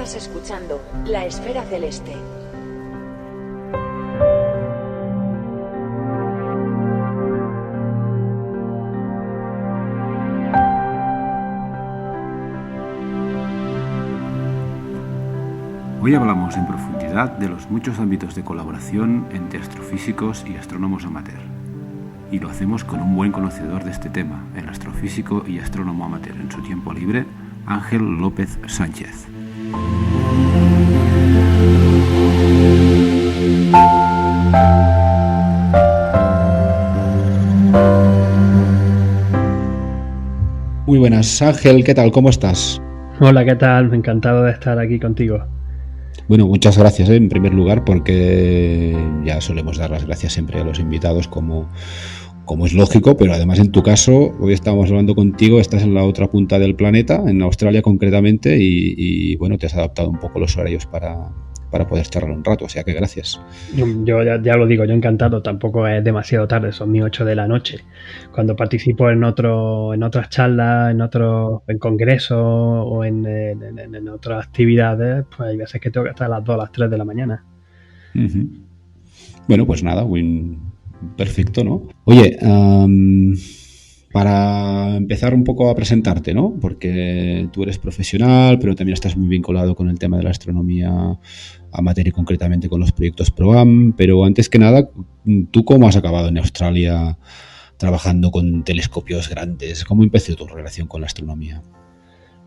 Estás escuchando La Esfera Celeste. Hoy hablamos en profundidad de los muchos ámbitos de colaboración entre astrofísicos y astrónomos amateur. Y lo hacemos con un buen conocedor de este tema, el astrofísico y astrónomo amateur en su tiempo libre, Ángel López Sánchez. Muy buenas, Ángel, ¿qué tal? ¿Cómo estás? Hola, ¿qué tal? Encantado de estar aquí contigo. Bueno, muchas gracias en primer lugar, porque ya solemos dar las gracias siempre a los invitados como es lógico, pero además en tu caso, hoy estábamos hablando contigo, estás en la otra punta del planeta, en Australia concretamente, y bueno, te has adaptado un poco los horarios para poder charlar un rato, o sea que gracias. Yo ya lo digo, yo encantado, tampoco es demasiado tarde, son mis 8 de la noche. Cuando participo en otras charlas, en congresos o en otras actividades, pues hay veces que tengo que estar a las 2, a las 3 de la mañana. Uh-huh. Bueno, pues nada, perfecto, ¿no? Oye, para empezar un poco a presentarte, ¿no? Porque tú eres profesional, pero también estás muy vinculado con el tema de la astronomía amateur y concretamente con los proyectos PROAM. Pero antes que nada, ¿tú cómo has acabado en Australia trabajando con telescopios grandes? ¿Cómo empezó tu relación con la astronomía?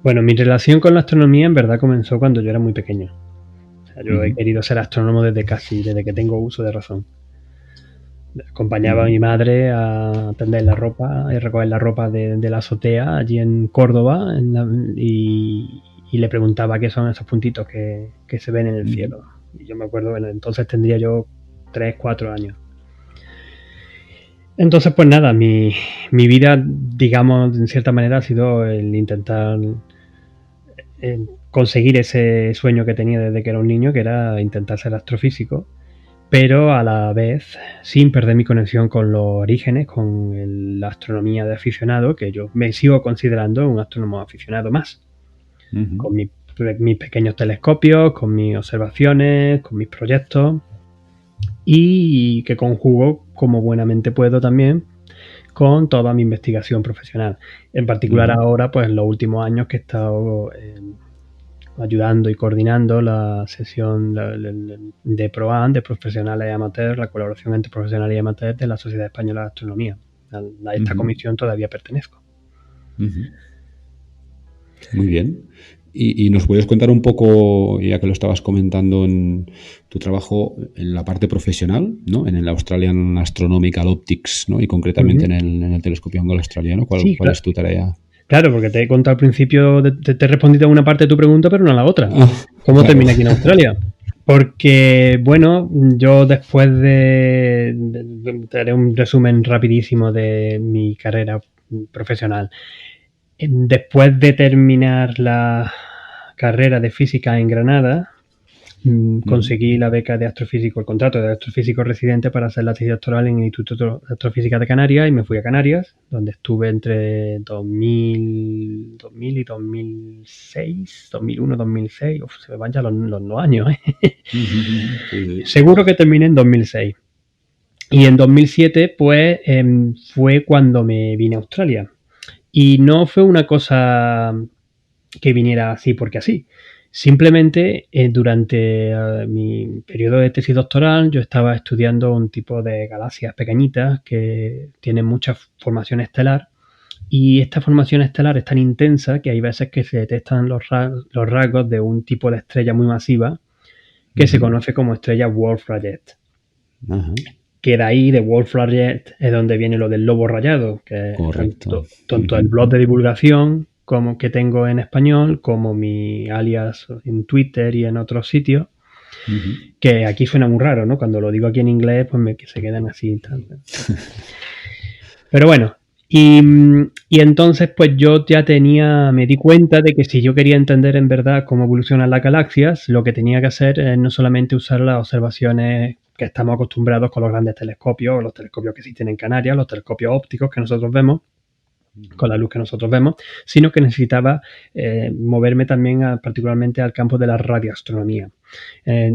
Bueno, mi relación con la astronomía en verdad comenzó cuando yo era muy pequeño. O sea, yo he querido ser astrónomo desde que tengo uso de razón. Acompañaba a mi madre a tender la ropa y recoger la ropa de la azotea allí en Córdoba y le preguntaba qué son esos puntitos que se ven en el cielo. Y yo me acuerdo, bueno, entonces tendría yo 3, 4 años. Entonces, pues nada, mi vida, digamos, en cierta manera ha sido el intentar conseguir ese sueño que tenía desde que era un niño, que era intentar ser astrofísico, pero a la vez sin perder mi conexión con los orígenes, con la astronomía de aficionado, que yo me sigo considerando un astrónomo aficionado más, con mis pequeños telescopios, con mis observaciones, con mis proyectos, y que conjugo como buenamente puedo también con toda mi investigación profesional. En particular ahora, pues en los últimos años que he estado ayudando y coordinando la sesión de PROAM, de profesionales y amateurs, la colaboración entre profesionales y amateurs de la Sociedad Española de Astronomía. A esta comisión todavía pertenezco. Muy bien. ¿Y nos puedes contar un poco, ya que lo estabas comentando, en tu trabajo en la parte profesional, ¿no? En el Australian Astronomical Optics, ¿no? Y concretamente en el telescopio Angle australiano? ¿Cuál es tu tarea? Claro, porque te he contado al principio, te he respondido a una parte de tu pregunta, pero no a la otra. ¿Cómo terminé aquí en Australia? Porque, bueno, yo después te haré un resumen rapidísimo de mi carrera profesional. Después de terminar la carrera de física en Granada, conseguí la beca de astrofísico, el contrato de astrofísico residente para hacer la tesis doctoral en el Instituto de Astrofísica de Canarias, y me fui a Canarias, donde estuve entre 2000 y 2006, 2001, 2006, se me van ya los años, ¿eh? Seguro que terminé en 2006. Y en 2007, pues, fue cuando me vine a Australia. Y no fue una cosa que viniera así porque así. Simplemente durante mi periodo de tesis doctoral yo estaba estudiando un tipo de galaxias pequeñitas que tienen mucha formación estelar, y esta formación estelar es tan intensa que hay veces que se detectan los rasgos de un tipo de estrella muy masiva que se conoce como estrella Wolf-Rayet. Que de ahí, de Wolf-Rayet, es donde viene lo del lobo rayado, que correcto. Tanto el blog de divulgación como que tengo en español, como mi alias en Twitter y en otros sitios, que aquí suena muy raro, ¿no? Cuando lo digo aquí en inglés, pues se quedan así y tal. Pero bueno, y entonces pues yo ya me di cuenta de que si yo quería entender en verdad cómo evolucionan las galaxias, lo que tenía que hacer es no solamente usar las observaciones que estamos acostumbrados con los grandes telescopios, los telescopios que existen en Canarias, los telescopios ópticos que nosotros vemos, con la luz que nosotros vemos, sino que necesitaba moverme también particularmente al campo de la radioastronomía.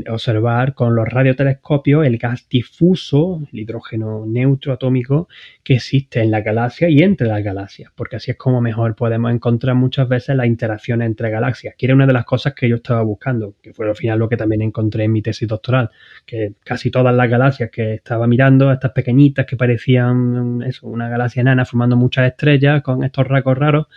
Observar con los radiotelescopios el gas difuso, el hidrógeno neutro atómico que existe en la galaxia y entre las galaxias, porque así es como mejor podemos encontrar muchas veces las interacciones entre galaxias, que era una de las cosas que yo estaba buscando, que fue al final lo que también encontré en mi tesis doctoral, que casi todas las galaxias que estaba mirando, estas pequeñitas que parecían eso, una galaxia enana formando muchas estrellas con estos rasgos raros,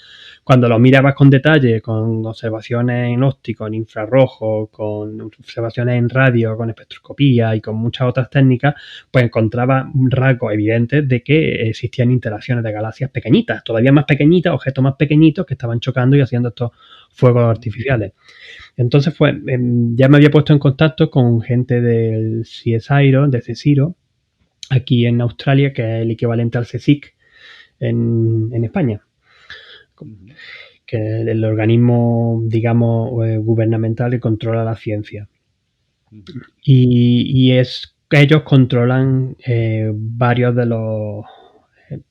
cuando los mirabas con detalle, con observaciones en óptico, en infrarrojo, con observaciones en radio, con espectroscopía y con muchas otras técnicas, pues encontraba rasgos evidentes de que existían interacciones de galaxias pequeñitas, todavía más pequeñitas, objetos más pequeñitos que estaban chocando y haciendo estos fuegos artificiales. Entonces, pues ya me había puesto en contacto con gente del CSIRO, de CSIRO, aquí en Australia, que es el equivalente al CSIC en España, que es el organismo, digamos, gubernamental que controla la ciencia. Y ellos controlan varios de los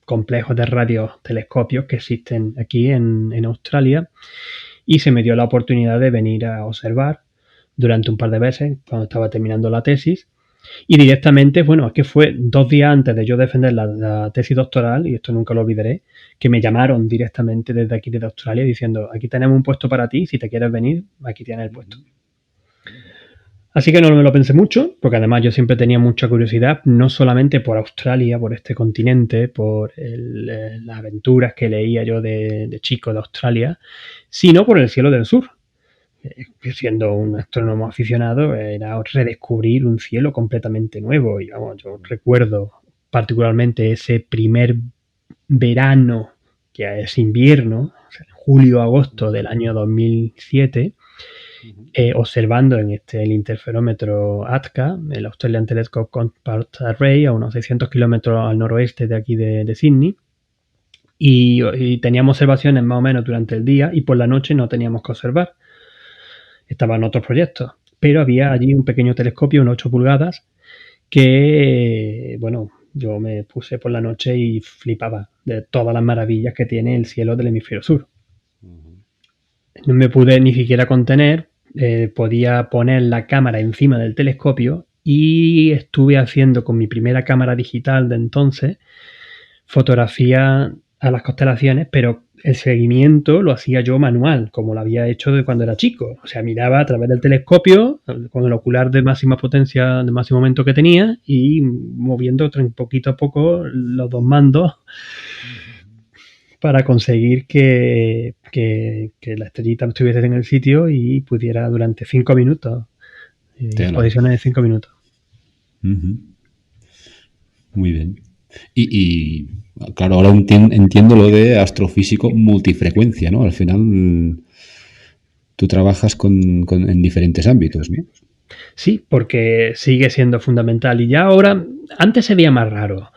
complejos de radiotelescopios que existen aquí en Australia, y se me dio la oportunidad de venir a observar durante un par de veces cuando estaba terminando la tesis. Y directamente, bueno, es que fue 2 días antes de yo defender la tesis doctoral, y esto nunca lo olvidaré, que me llamaron directamente desde aquí, desde Australia, diciendo, aquí tenemos un puesto para ti, si te quieres venir, aquí tienes el puesto. Así que no me lo pensé mucho, porque además yo siempre tenía mucha curiosidad, no solamente por Australia, por este continente, por las aventuras que leía yo de chico de Australia, sino por el cielo del sur. Siendo un astrónomo aficionado, era redescubrir un cielo completamente nuevo. Y vamos, yo recuerdo particularmente ese primer verano, que es invierno, o sea, julio-agosto del año 2007, observando en el interferómetro ATCA, el Australian Telescope Compact Array, a unos 600 kilómetros al noroeste de aquí de Sydney. Y teníamos observaciones más o menos durante el día, y por la noche no teníamos que observar. Estaban otros proyectos, pero había allí un pequeño telescopio, un 8 pulgadas, que, bueno, yo me puse por la noche y flipaba de todas las maravillas que tiene el cielo del hemisferio sur. No me pude ni siquiera contener, podía poner la cámara encima del telescopio y estuve haciendo con mi primera cámara digital de entonces fotografía a las constelaciones, pero el seguimiento lo hacía yo manual, como lo había hecho de cuando era chico. O sea, miraba a través del telescopio con el ocular de máxima potencia, de máximo momento que tenía, y moviendo poquito a poco los dos mandos para conseguir que la estrellita estuviese en el sitio y pudiera durante 5 minutos, posiciones de 5 minutos. Muy bien. Y claro, ahora entiendo lo de astrofísico multifrecuencia, ¿no? Al final tú trabajas en diferentes ámbitos, ¿no? Sí, porque sigue siendo fundamental. Y ya ahora, antes se veía más raro,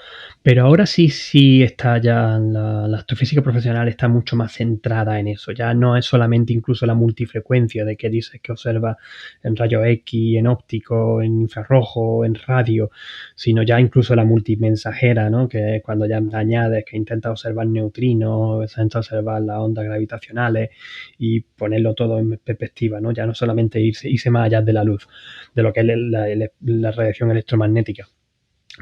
pero ahora sí está ya, la astrofísica profesional está mucho más centrada en eso. Ya no es solamente incluso la multifrecuencia de que dices que observa en rayos X, en óptico, en infrarrojo, en radio, sino ya incluso la multimensajera, ¿no? Que es cuando ya añades que intenta observar neutrinos, intenta observar las ondas gravitacionales y ponerlo todo en perspectiva, ¿no? Ya no solamente irse más allá de la luz, de lo que es la radiación electromagnética.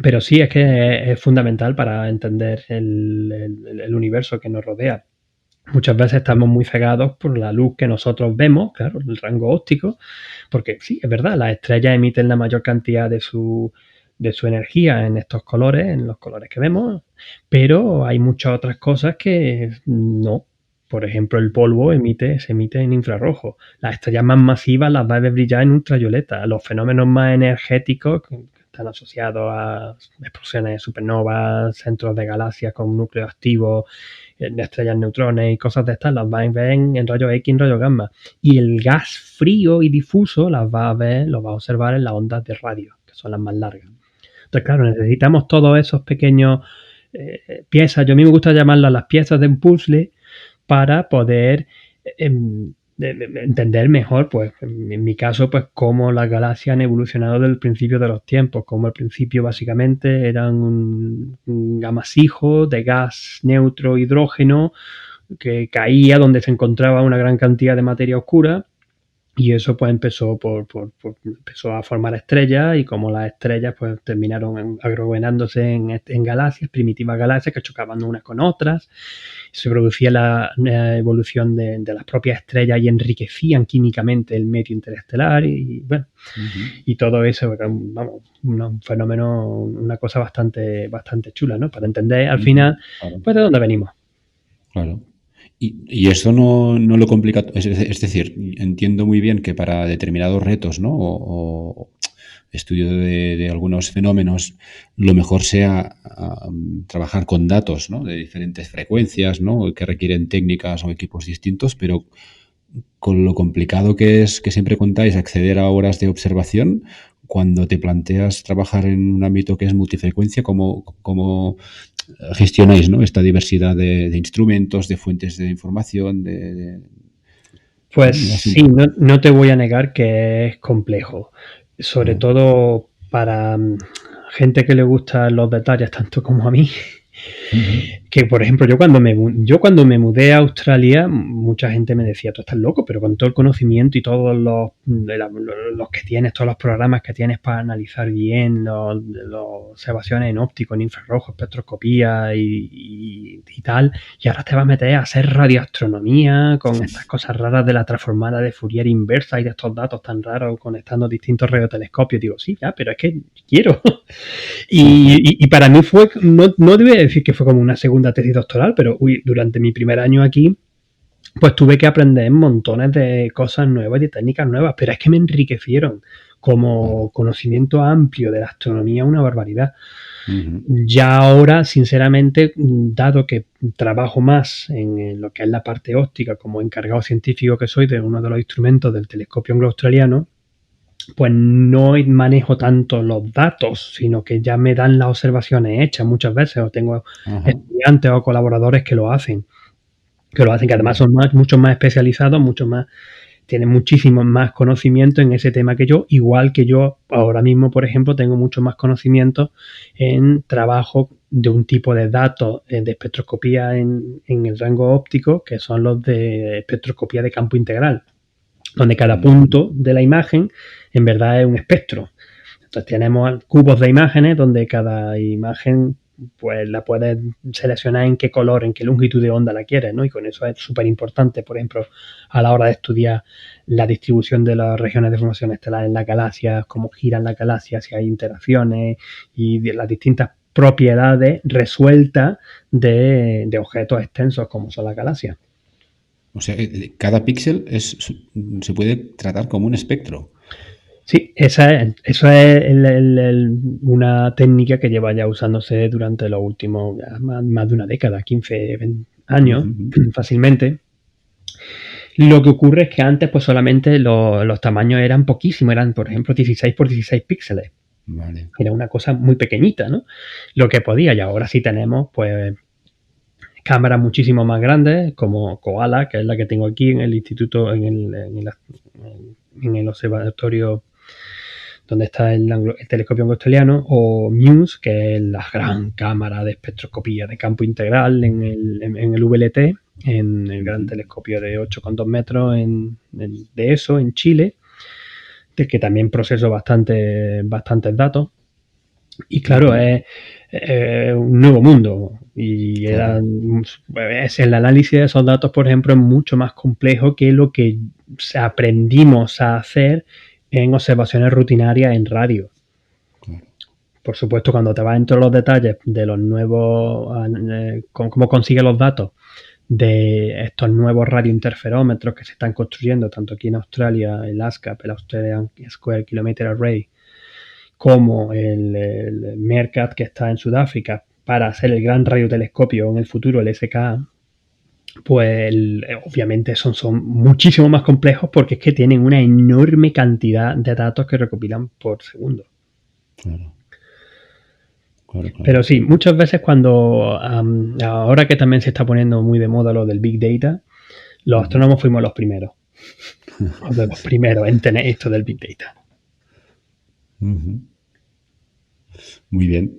Pero sí, es que es fundamental para entender el universo que nos rodea. Muchas veces estamos muy cegados por la luz que nosotros vemos, claro, el rango óptico, porque sí, es verdad, las estrellas emiten la mayor cantidad de su energía en estos colores, en los colores que vemos, pero hay muchas otras cosas que no. Por ejemplo, el polvo se emite en infrarrojo. Las estrellas más masivas las va a ver brillar en ultravioleta. Los fenómenos más energéticos están asociados a explosiones de supernovas, centros de galaxias con núcleos activos, estrellas neutrones y cosas de estas, las va a ver en rayos X y en rayos gamma. Y el gas frío y difuso lo va a observar en las ondas de radio, que son las más largas. Entonces, claro, necesitamos todos esos pequeños piezas, yo a mí me gusta llamarlas las piezas de un puzzle, para poder de entender mejor, pues en mi caso, pues cómo las galaxias han evolucionado desde el principio de los tiempos, como al principio básicamente eran un amasijo de gas neutro hidrógeno que caía donde se encontraba una gran cantidad de materia oscura. Y eso pues empezó empezó a formar estrellas, y como las estrellas pues terminaron aglomerándose en galaxias, primitivas galaxias que chocaban unas con otras, se producía la evolución de las propias estrellas y enriquecían químicamente el medio interestelar, y bueno, y todo eso, vamos, un fenómeno, una cosa bastante chula, ¿no? Para entender al final, pues de dónde venimos. Claro. Y eso no lo complica. Es decir, entiendo muy bien que para determinados retos, ¿no? O estudio de algunos fenómenos, lo mejor sea trabajar con datos, ¿no? De diferentes frecuencias, ¿no? Que requieren técnicas o equipos distintos, pero con lo complicado que es, que siempre contáis, acceder a horas de observación, cuando te planteas trabajar en un ámbito que es multifrecuencia, ¿cómo gestionáis, ¿no? Esta diversidad de instrumentos, de fuentes de información? Pues sí, no te voy a negar que es complejo, sobre todo para gente que le gustan los detalles tanto como a mí. Que por ejemplo, yo cuando me mudé a Australia, mucha gente me decía: tú estás loco, pero con todo el conocimiento y todos los que tienes, todos los programas que tienes para analizar bien las observaciones en óptico, en infrarrojo, espectroscopía y tal, y ahora te vas a meter a hacer radioastronomía con estas cosas raras de la transformada de Fourier inversa y de estos datos tan raros conectando distintos radiotelescopios. Digo, sí, ya, pero es que quiero. Y para mí fue, no debo decir que fue como una segunda tesis doctoral, pero durante mi primer año aquí, pues tuve que aprender montones de cosas nuevas y de técnicas nuevas, pero es que me enriquecieron como conocimiento amplio de la astronomía, una barbaridad. Ya ahora, sinceramente, dado que trabajo más en lo que es la parte óptica, como encargado científico que soy de uno de los instrumentos del telescopio anglo-australiano, pues no manejo tanto los datos, sino que ya me dan las observaciones hechas muchas veces, o tengo estudiantes o colaboradores que lo hacen, que además son mucho más especializados, tienen muchísimo más conocimiento en ese tema que yo, igual que yo ahora mismo, por ejemplo, tengo mucho más conocimiento en trabajo de un tipo de datos de espectroscopía en el rango óptico, que son los de espectroscopía de campo integral, donde cada punto de la imagen en verdad es un espectro. Entonces tenemos cubos de imágenes donde cada imagen pues la puedes seleccionar en qué color, en qué longitud de onda la quieres, ¿no? Y con eso es súper importante, por ejemplo, a la hora de estudiar la distribución de las regiones de formación estelar en las galaxias, cómo giran las galaxias, si hay interacciones y de las distintas propiedades resueltas de objetos extensos como son las galaxias. O sea, cada píxel se puede tratar como un espectro. Sí, eso es una técnica que lleva ya usándose durante los últimos más de una década, 15, 20 años, fácilmente. Lo que ocurre es que antes pues solamente los tamaños eran poquísimos, eran por ejemplo 16 por 16 píxeles. Vale. Era una cosa muy pequeñita, ¿no? Lo que podía, y ahora sí tenemos pues cámaras muchísimo más grandes, como Koala, que es la que tengo aquí en el instituto, en el observatorio donde está el telescopio australiano, o Muse, que es la gran cámara de espectroscopía de campo integral en el VLT, en el gran telescopio de 8,2 metros de ESO en Chile, de que también proceso bastantes datos. Y claro, es un nuevo mundo, y es el análisis de esos datos, por ejemplo, es mucho más complejo que lo que aprendimos a hacer en observaciones rutinarias en radio. Por supuesto, cuando te vas entre los detalles de los nuevos, cómo consigues los datos de estos nuevos radiointerferómetros que se están construyendo tanto aquí en Australia, el ASCAP, el Australian Square Kilometre Array, como el MERCAT que está en Sudáfrica, para hacer el gran radiotelescopio en el futuro, el SKA, pues obviamente son muchísimo más complejos, porque es que tienen una enorme cantidad de datos que recopilan por segundo. Claro. Pero sí, muchas veces cuando ahora que también se está poniendo muy de moda lo del Big Data, los astrónomos fuimos los primeros. O de los primeros en tener esto del Big Data. Muy bien.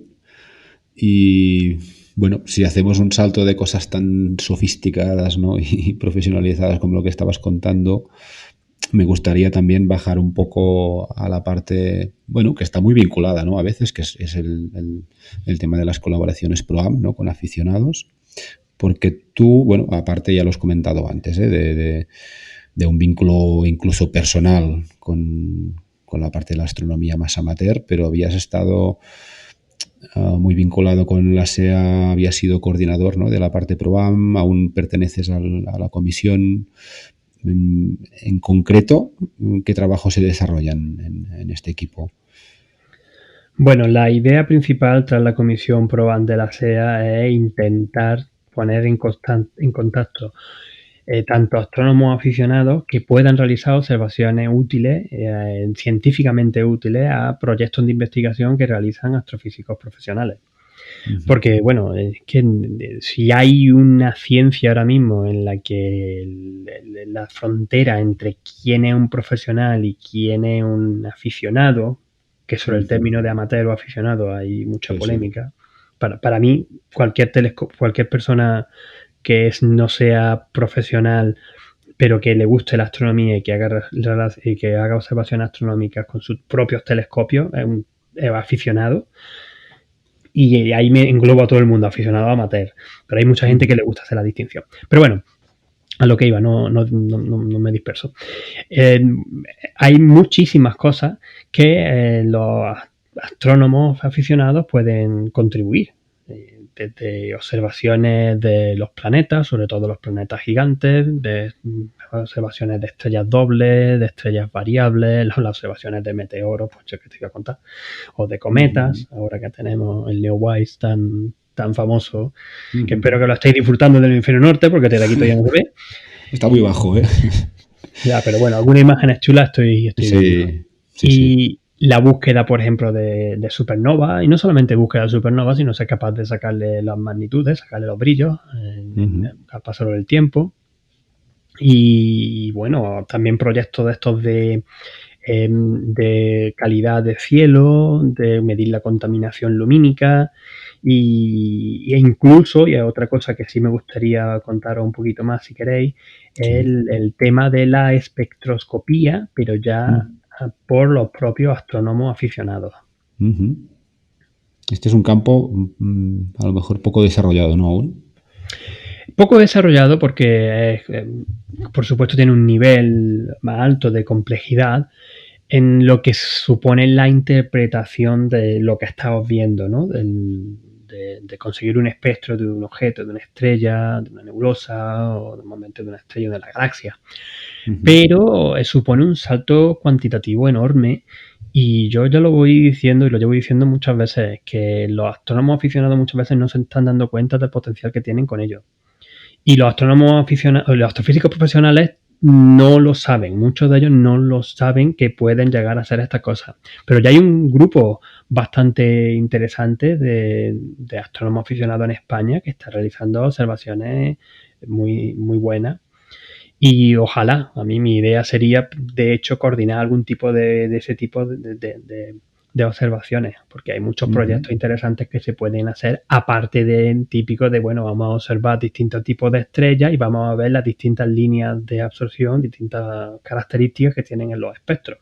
Y bueno, si hacemos un salto de cosas tan sofisticadas, ¿no? y profesionalizadas como lo que estabas contando, me gustaría también bajar un poco a la parte, bueno, que está muy vinculada, ¿no? A veces, que es el tema de las colaboraciones pro-am, ¿no? Con aficionados, porque tú, bueno, aparte ya lo has comentado antes, de un vínculo incluso personal con la parte de la astronomía más amateur, pero habías estado muy vinculado con la SEA, habías sido coordinador, ¿no? De la parte pro-am, aún perteneces a la comisión. En concreto, ¿qué trabajos se desarrollan en este equipo? Bueno, la idea principal tras la comisión ProAm de la SEA es intentar poner en contacto tanto astrónomos aficionados que puedan realizar observaciones útiles, científicamente útiles, a proyectos de investigación que realizan astrofísicos profesionales. Porque, bueno, es que si hay una ciencia ahora mismo en la que la frontera entre quién es un profesional y quién es un aficionado, que sobre el término de amateur o aficionado hay mucha polémica. Para mí, cualquier persona que no sea profesional, pero que le guste la astronomía y que haga observaciones astronómicas con sus propios telescopios, es aficionado. Y ahí me englobo a todo el mundo, aficionado a amateur. Pero hay mucha gente que le gusta hacer la distinción. Pero bueno, a lo que iba, no me disperso. Hay muchísimas cosas que los astrónomos aficionados pueden contribuir. Desde observaciones de los planetas, sobre todo los planetas gigantes, de observaciones de estrellas dobles, de estrellas variables, las observaciones de meteoros, pues yo que te iba a contar, o de cometas, ahora que tenemos el Neowise tan famoso, que espero que lo estéis disfrutando del hemisferio norte, porque desde aquí todavía no se ve. Está muy bajo, ¿eh? Ya, pero bueno, algunas imágenes chulas estoy viendo. Sí. La búsqueda, por ejemplo, de supernova, y no solamente búsqueda de supernova, sino ser capaz de sacarle las magnitudes, sacarle los brillos al paso del tiempo. Y bueno, también proyectos de estos de calidad de cielo, de medir la contaminación lumínica e incluso, y es otra cosa que sí me gustaría contaros un poquito más si queréis, el tema de la espectroscopía, pero ya por los propios astrónomos aficionados. Este es un campo a lo mejor poco desarrollado, ¿no? Aún. Poco desarrollado porque, por supuesto, tiene un nivel más alto de complejidad en lo que supone la interpretación de lo que estamos viendo, ¿no? De conseguir un espectro de un objeto, de una estrella, de una nebulosa o normalmente de una estrella de la galaxia. Pero supone un salto cuantitativo enorme y yo ya lo voy diciendo y lo llevo diciendo muchas veces, que los astrónomos aficionados muchas veces no se están dando cuenta del potencial que tienen con ello. Y los astrónomos aficionados, los astrofísicos profesionales no lo saben, muchos de ellos no lo saben que pueden llegar a hacer estas cosas. Pero ya hay un grupo bastante interesante de astrónomos aficionados en España que está realizando observaciones muy, muy buenas. Y ojalá, a mí mi idea sería, de hecho, coordinar algún tipo de ese tipo de observaciones, porque hay muchos proyectos interesantes que se pueden hacer, aparte de típico de, bueno, vamos a observar distintos tipos de estrellas y vamos a ver las distintas líneas de absorción, distintas características que tienen en los espectros.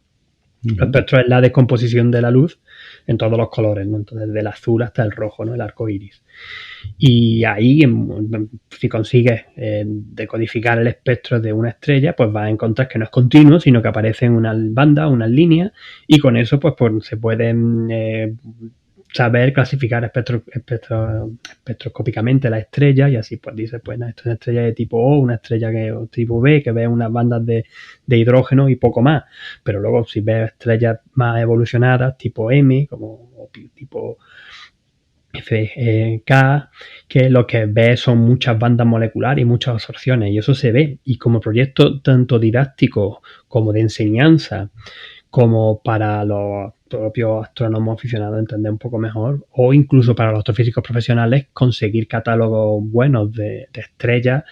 Los espectros es la descomposición de la luz en todos los colores, ¿no? Entonces, del azul hasta el rojo, ¿no? El arco iris. Y ahí, si consigues decodificar el espectro de una estrella, pues vas a encontrar que no es continuo, sino que aparecen unas bandas, unas líneas, y con eso pues se pueden saber clasificar espectroscópicamente la estrella, y así pues dices, pues esto es una estrella de tipo O, una estrella de tipo B, que ve unas bandas de hidrógeno y poco más. Pero luego si ves estrellas más evolucionadas, tipo M, o tipo K, que lo que ves son muchas bandas moleculares y muchas absorciones, y eso se ve. Y como proyecto tanto didáctico como de enseñanza, como para los propios astrónomos aficionados entender un poco mejor, o incluso para los astrofísicos profesionales conseguir catálogos buenos de estrellas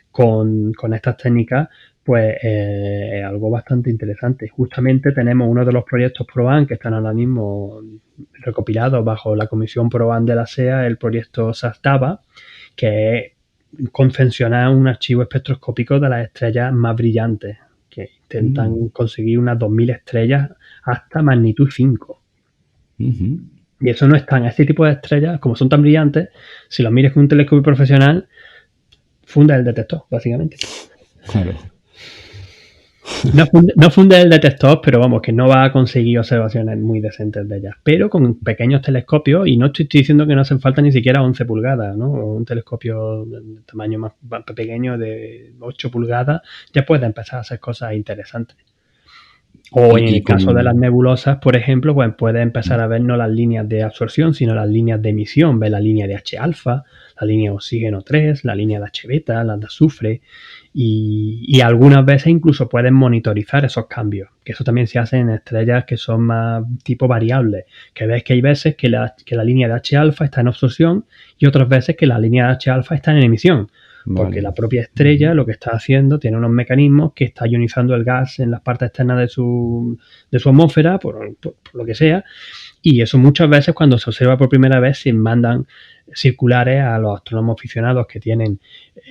con estas técnicas, pues es algo bastante interesante. Justamente tenemos uno de los proyectos PROAN que están ahora mismo recopilados bajo la Comisión PROAN de la SEA, el proyecto SASTABA, que es confeccionar un archivo espectroscópico de las estrellas más brillantes, que intentan conseguir unas 2000 estrellas hasta magnitud 5. Ujú. Y eso no es tan... Este tipo de estrellas, como son tan brillantes, si los mires con un telescopio profesional, funda el detector, básicamente. Claro. No funde el detector, pero vamos, que no va a conseguir observaciones muy decentes de ellas. Pero con pequeños telescopios, y no estoy diciendo que no hacen falta ni siquiera 11 pulgadas, ¿no? O un telescopio de tamaño más pequeño de 8 pulgadas, ya puede empezar a hacer cosas interesantes. O en el caso de las nebulosas, por ejemplo, pues puedes empezar a ver no las líneas de absorción, sino las líneas de emisión. Ves la línea de H-alfa, la línea de oxígeno 3, la línea de H-beta, las de azufre. Y algunas veces incluso pueden monitorizar esos cambios, que eso también se hace en estrellas que son más tipo variables, que ves que hay veces que la línea de H-alfa está en absorción y otras veces que la línea de H-alfa está en emisión, porque la propia estrella lo que está haciendo tiene unos mecanismos que está ionizando el gas en las partes externas de su atmósfera, por lo que sea, y eso muchas veces cuando se observa por primera vez se mandan circulares a los astrónomos aficionados que tienen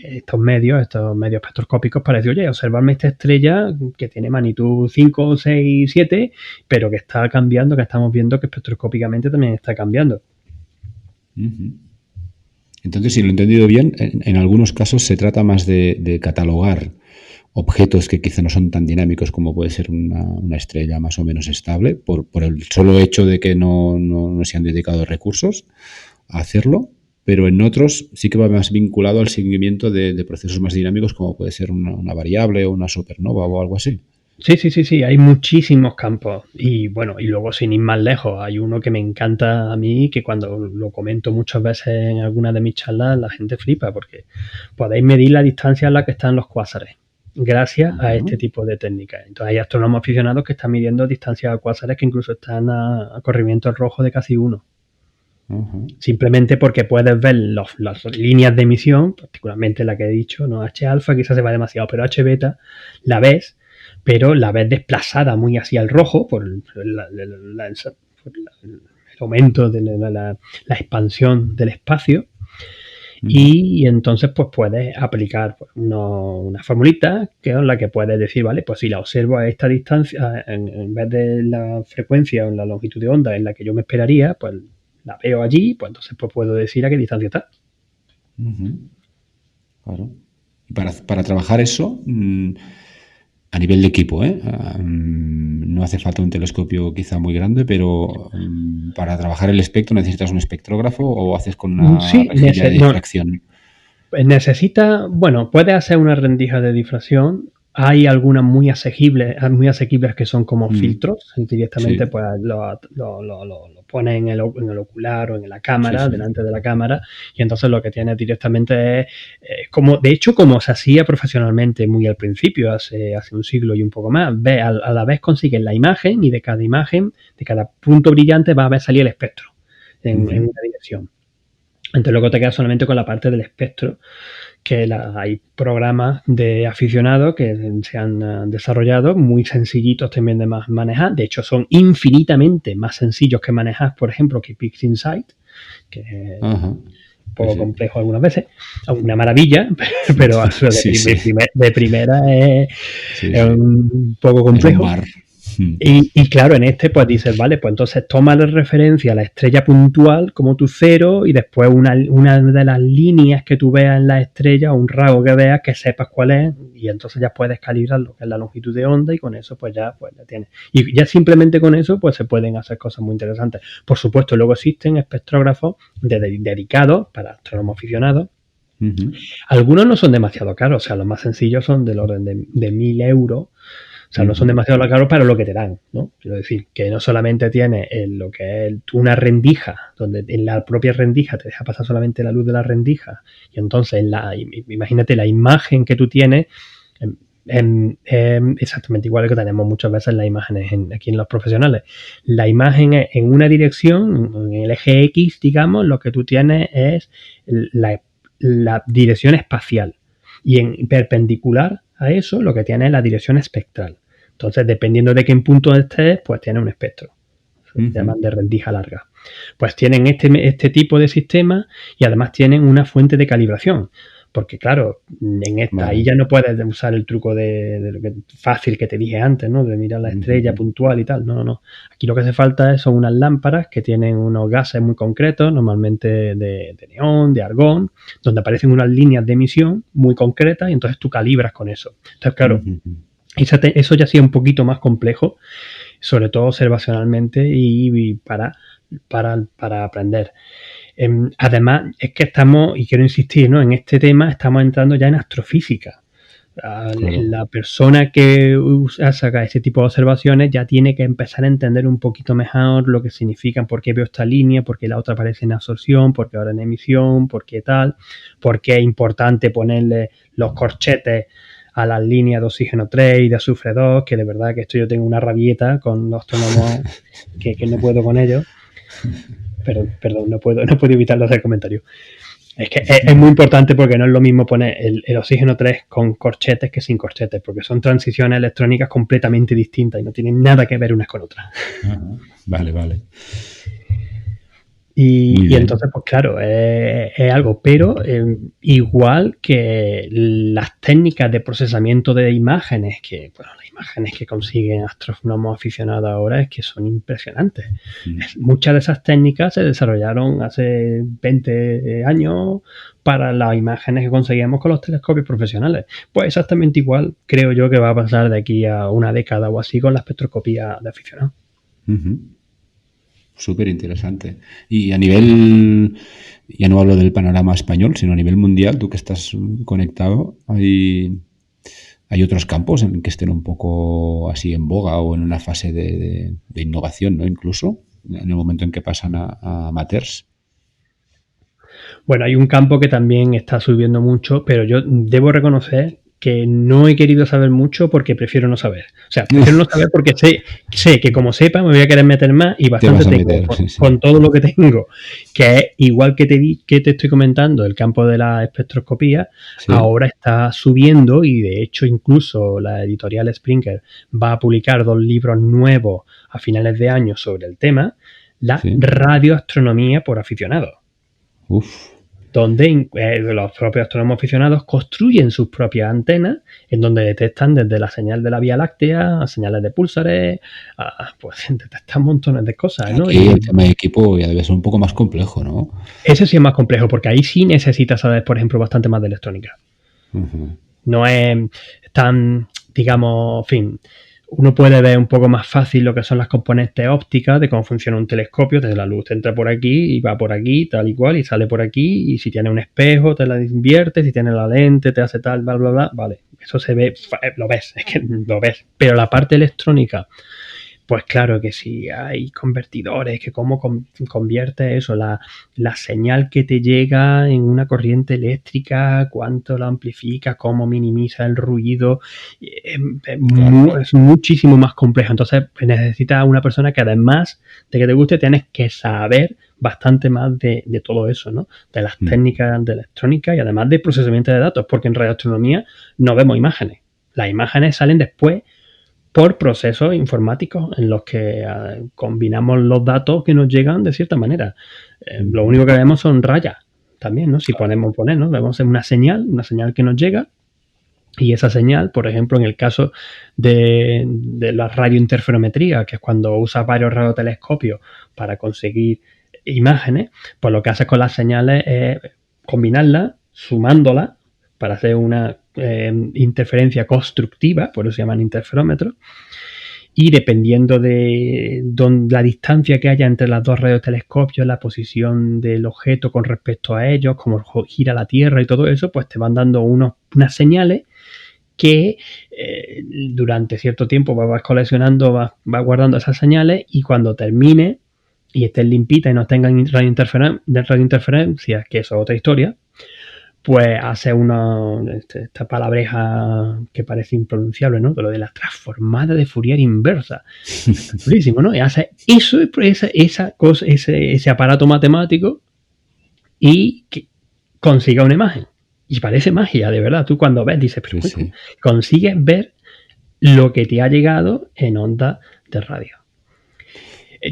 estos medios espectroscópicos para decir, oye, observarme esta estrella que tiene magnitud 5, 6, 7, pero que está cambiando, que estamos viendo que espectroscópicamente también está cambiando. Entonces, si lo he entendido bien, en algunos casos se trata más de catalogar objetos que quizá no son tan dinámicos como puede ser una estrella más o menos estable, por el solo hecho de que no se han dedicado recursos a hacerlo, pero en otros sí que va más vinculado al seguimiento de procesos más dinámicos como puede ser una variable o una supernova o algo así. Sí, hay muchísimos campos y bueno, y luego sin ir más lejos, hay uno que me encanta a mí, que cuando lo comento muchas veces en alguna de mis charlas la gente flipa, porque podéis medir la distancia a la que están los cuásares gracias a este tipo de técnicas. Entonces hay astrónomos aficionados que están midiendo distancias a cuásares que incluso están a corrimiento rojo de casi 1. Simplemente porque puedes ver las líneas de emisión, particularmente la que he dicho, no H-alfa quizás se va demasiado, pero H-beta la ves, pero la ves desplazada muy hacia el rojo por el aumento de la expansión del espacio. Y entonces pues puedes aplicar una formulita que es la que puedes decir, vale, pues si la observo a esta distancia, en vez de la frecuencia o la longitud de onda en la que yo me esperaría, pues la veo allí, pues entonces pues puedo decir a qué distancia está. Claro. Y para trabajar eso, a nivel de equipo, no hace falta un telescopio quizá muy grande, pero para trabajar el espectro necesitas un espectrógrafo o haces con una rejilla de difracción. Necesita, bueno, puedes hacer una rendija de difracción. Hay algunas muy asequibles que son como filtros. Directamente pues lo pones en el ocular o en la cámara, delante de la cámara, y entonces lo que tienes directamente es como se hacía profesionalmente muy al principio, hace un siglo y un poco más. A la vez consigues la imagen y de cada imagen, de cada punto brillante va a ver salir el espectro en una dirección. Entonces luego te quedas solamente con la parte del espectro, que hay programas de aficionados que se han desarrollado muy sencillitos también de manejar. De hecho, son infinitamente más sencillos que manejar, por ejemplo, que PixInsight, que es un poco complejo algunas veces. Una maravilla, pero de primera es un poco complejo. Y claro, en este pues dices, vale, pues entonces toma de referencia la estrella puntual como tu cero y después una de las líneas que tú veas en la estrella o un rasgo que veas que sepas cuál es, y entonces ya puedes calibrar lo que es la longitud de onda y con eso pues ya tienes. Y ya simplemente con eso pues se pueden hacer cosas muy interesantes. Por supuesto, luego existen espectrógrafos dedicados para astrónomos aficionados. Algunos no son demasiado caros, o sea, los más sencillos son del orden de 1.000 euros. O sea, no son demasiado caros para lo que te dan, ¿no? Quiero decir, que no solamente tienes lo que es una rendija, donde en la propia rendija te deja pasar solamente la luz de la rendija, y entonces imagínate la imagen que tú tienes, exactamente igual que tenemos muchas veces las imágenes aquí en los profesionales. La imagen es en una dirección, en el eje X, digamos, lo que tú tienes es la dirección espacial. Y en perpendicular a eso lo que tiene es la dirección espectral. Entonces, dependiendo de qué punto estés, pues tiene un espectro. Se llaman de rendija larga. Pues tienen este tipo de sistema y además tienen una fuente de calibración. Porque claro, en esta ahí ya no puedes usar el truco de lo que fácil que te dije antes, ¿no? De mirar la estrella puntual y tal. No. Aquí lo que hace falta son unas lámparas que tienen unos gases muy concretos, normalmente de neón, de argón, donde aparecen unas líneas de emisión muy concretas y entonces tú calibras con eso. Entonces, claro, eso ya sí es un poquito más complejo, sobre todo observacionalmente y para aprender. Además, es que estamos, y quiero insistir, ¿no? En este tema estamos entrando ya en astrofísica. La persona que saca ese tipo de observaciones ya tiene que empezar a entender un poquito mejor lo que significan, por qué veo esta línea, por qué la otra aparece en absorción, por qué ahora en emisión, por qué tal, por qué es importante ponerle los corchetes a las líneas de oxígeno 3 y de azufre 2, que de verdad que esto yo tengo una rabieta con los astrónomos que no puedo con ellos. Pero, perdón, no puedo evitarlo hacer comentario. Es que es muy importante porque no es lo mismo poner el oxígeno 3 con corchetes que sin corchetes, porque son transiciones electrónicas completamente distintas y no tienen nada que ver unas con otras. Vale. Y entonces, pues claro, es algo, pero igual que las técnicas de procesamiento de imágenes, las imágenes que consiguen astrónomos aficionados ahora es que son impresionantes. Muchas de esas técnicas se desarrollaron hace 20 años para las imágenes que conseguíamos con los telescopios profesionales. Pues exactamente igual creo yo que va a pasar de aquí a una década o así con la espectroscopía de aficionados. Súper interesante. Y a nivel, ya no hablo del panorama español, sino a nivel mundial, tú que estás conectado, ¿hay otros campos en que estén un poco así en boga o en una fase de innovación, ¿no? Incluso en el momento en que pasan a amateurs? Bueno, hay un campo que también está subiendo mucho, pero yo debo reconocer que no he querido saber mucho porque prefiero no saber. O sea, prefiero no saber porque sé que como sepa me voy a querer meter más y bastante tengo con todo lo que tengo, que es igual que te estoy comentando, el campo de la espectroscopía, ahora está subiendo y de hecho incluso la editorial Springer va a publicar 2 libros nuevos a finales de año sobre el tema, la radioastronomía por aficionados. Donde los propios astrónomos aficionados construyen sus propias antenas en donde detectan desde la señal de la Vía Láctea a señales de púlsares, pues detectan montones de cosas, ¿no? Aquí el tema de equipo ya debe ser un poco más complejo, ¿no? Ese sí es más complejo porque ahí sí necesitas saber, por ejemplo, bastante más de electrónica. No es tan, digamos, en fin, uno puede ver un poco más fácil lo que son las componentes ópticas de cómo funciona un telescopio. Desde la luz entra por aquí y va por aquí, tal y cual, y sale por aquí. Y si tiene un espejo, te la invierte. Si tiene la lente, te hace tal, bla, bla, bla. Vale, eso se ve, lo ves, es que lo ves. Pero la parte electrónica, pues claro que sí, hay convertidores, que cómo convierte eso, la señal que te llega en una corriente eléctrica, cuánto la amplifica, cómo minimiza el ruido, es muchísimo más complejo. Entonces necesitas una persona que además de que te guste, tienes que saber bastante más de todo eso, ¿no? De las técnicas de electrónica y además de procesamiento de datos, porque en radioastronomía no vemos imágenes. Las imágenes salen después por procesos informáticos en los que combinamos los datos que nos llegan de cierta manera. Lo único que vemos son rayas también, ¿no? Si podemos poner, ¿no? Vemos una señal que nos llega y esa señal, por ejemplo, en el caso de la radiointerferometría, que es cuando usas varios radiotelescopios para conseguir imágenes, pues lo que haces con las señales es combinarlas, sumándolas para hacer una interferencia constructiva, por eso se llaman interferómetros, y dependiendo de la distancia que haya entre los 2 radiotelescopios, la posición del objeto con respecto a ellos, cómo gira la Tierra y todo eso, pues te van dando unas señales que durante cierto tiempo vas coleccionando, vas guardando esas señales y cuando termine y estén limpitas y no tengan radiointerferencias, que eso es otra historia, pues hace esta palabreja que parece impronunciable, ¿no? De lo de la transformada de Fourier inversa. Está durísimo, ¿no? Y hace eso, esa cosa, ese aparato matemático y que consiga una imagen. Y parece magia, de verdad. Tú cuando ves dices, pero Sí. consigues ver lo que te ha llegado en ondas de radio.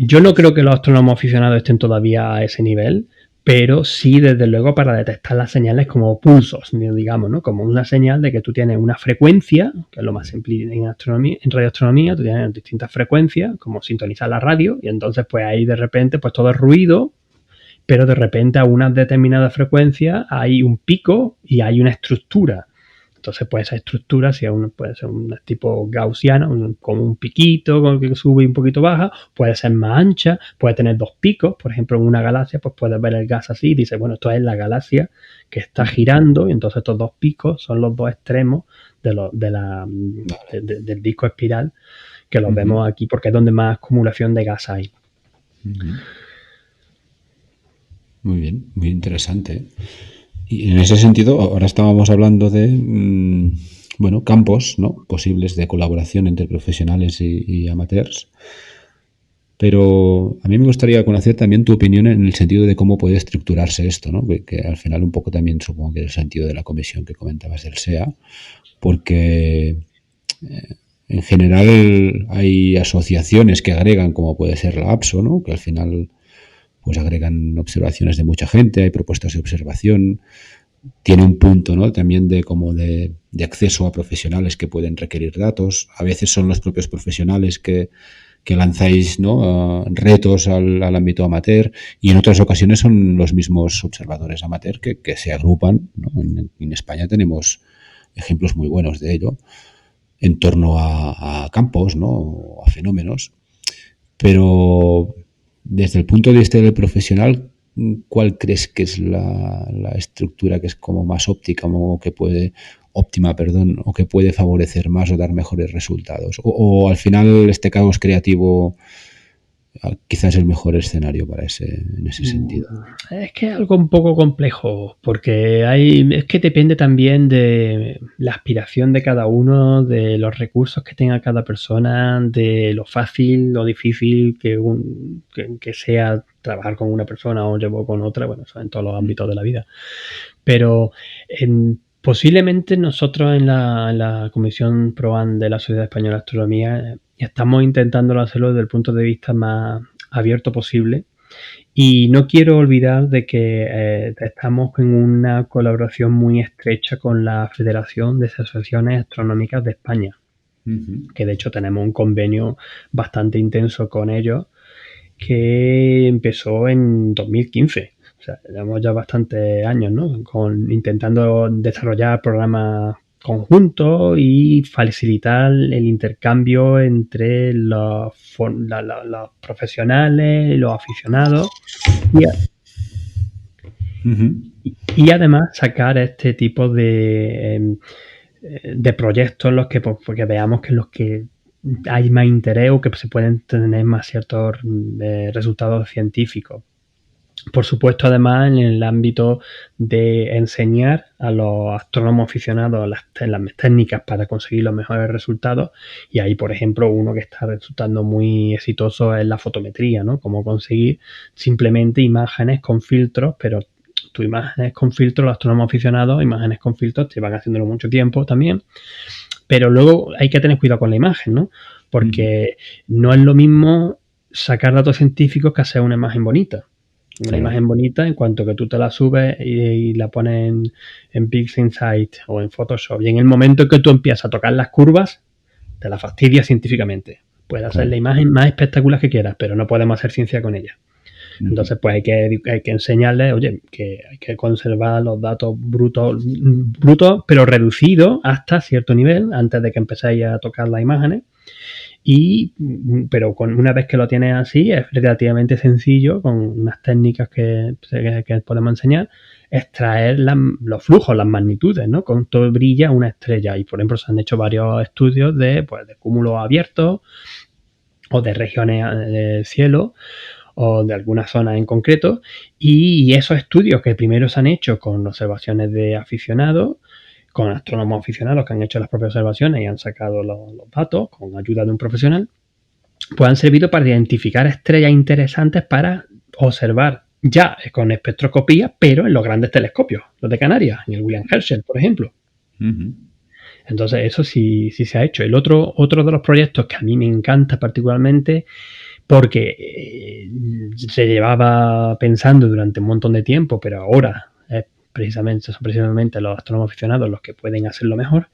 Yo no creo que los astrónomos aficionados estén todavía a ese nivel, pero sí, desde luego, para detectar las señales como pulsos, digamos, ¿no? Como una señal de que tú tienes una frecuencia, que es lo más simple en astronomía, en radioastronomía, tú tienes distintas frecuencias, como sintonizar la radio, y entonces pues ahí de repente pues todo es ruido, pero de repente a una determinada frecuencia hay un pico y hay una estructura. Entonces, pues esa estructura puede ser un tipo gaussiana, con un piquito con el que sube y un poquito baja, puede ser más ancha, puede tener dos picos. Por ejemplo, en una galaxia, pues puedes ver el gas así y dices, bueno, esto es la galaxia que está girando, y entonces estos dos picos son los dos extremos del disco espiral, que los vemos aquí porque es donde más acumulación de gas hay. Muy bien, muy interesante. Y en ese sentido, ahora estábamos hablando de campos, ¿no?, posibles de colaboración entre profesionales y amateurs. Pero a mí me gustaría conocer también tu opinión en el sentido de cómo puede estructurarse esto, ¿no? Que al final un poco también supongo que es el sentido de la comisión que comentabas del SEA, porque en general hay asociaciones que agregan, como puede ser la APSO, ¿no?, que al final pues agregan observaciones de mucha gente, hay propuestas de observación, tiene un punto, ¿no?, también de acceso a profesionales que pueden requerir datos. A veces son los propios profesionales que lanzáis, ¿no?, retos al ámbito amateur, y en otras ocasiones son los mismos observadores amateur que se agrupan, ¿no? En España tenemos ejemplos muy buenos de ello en torno a campos, ¿no?, a fenómenos. Pero desde el punto de vista del profesional, ¿cuál crees que es la estructura que es como más óptima o que puede favorecer más o dar mejores resultados? O al final este caos creativo quizás es el mejor escenario en ese sentido. Es que es algo un poco complejo, porque es que depende también de la aspiración de cada uno, de los recursos que tenga cada persona, de lo fácil, lo difícil que sea trabajar con una persona o llevo con otra, bueno, eso en todos los ámbitos de la vida. Pero posiblemente nosotros en la Comisión PROAN de la Sociedad Española de Astronomía estamos intentando hacerlo desde el punto de vista más abierto posible, y no quiero olvidar de que estamos en una colaboración muy estrecha con la Federación de Asociaciones Astronómicas de España, que de hecho tenemos un convenio bastante intenso con ellos que empezó en 2015. O sea, llevamos ya bastantes años, ¿no?, intentando desarrollar programas conjuntos y facilitar el intercambio entre los profesionales, los aficionados, y además sacar este tipo de proyectos en los que porque veamos que en los que hay más interés o que se pueden tener más ciertos resultados científicos. Por supuesto, además, en el ámbito de enseñar a los astrónomos aficionados las técnicas para conseguir los mejores resultados, y ahí, por ejemplo, uno que está resultando muy exitoso es la fotometría, ¿no? Cómo conseguir simplemente imágenes con filtros, pero tu imágenes con filtros, los astrónomos aficionados, imágenes con filtros, te van haciéndolo mucho tiempo también, pero luego hay que tener cuidado con la imagen, ¿no? Porque no es lo mismo sacar datos científicos que hacer una imagen bonita. Una imagen bonita en cuanto que tú te la subes y la pones en PixInsight o en Photoshop, y en el momento que tú empiezas a tocar las curvas, te la fastidias científicamente. Puedes hacer la imagen más espectacular que quieras, pero no podemos hacer ciencia con ella. Entonces, pues hay que enseñarles, oye, que hay que conservar los datos brutos, pero reducidos hasta cierto nivel antes de que empecéis a tocar las imágenes. Pero una vez que lo tienes así, es relativamente sencillo, con unas técnicas que podemos enseñar, extraer los flujos, las magnitudes, ¿no? Con todo brilla una estrella. Y por ejemplo, se han hecho varios estudios de cúmulos abiertos o de regiones del cielo o de algunas zonas en concreto, y esos estudios que primero se han hecho con observaciones de aficionados, con astrónomos aficionados que han hecho las propias observaciones y han sacado los datos con ayuda de un profesional, pues han servido para identificar estrellas interesantes para observar ya con espectroscopía, pero en los grandes telescopios, los de Canarias, en el William Herschel, por ejemplo. Entonces, eso sí se ha hecho. El otro de los proyectos que a mí me encanta particularmente, porque se llevaba pensando durante un montón de tiempo, pero ahora son precisamente los astrónomos aficionados los que pueden hacerlo mejor,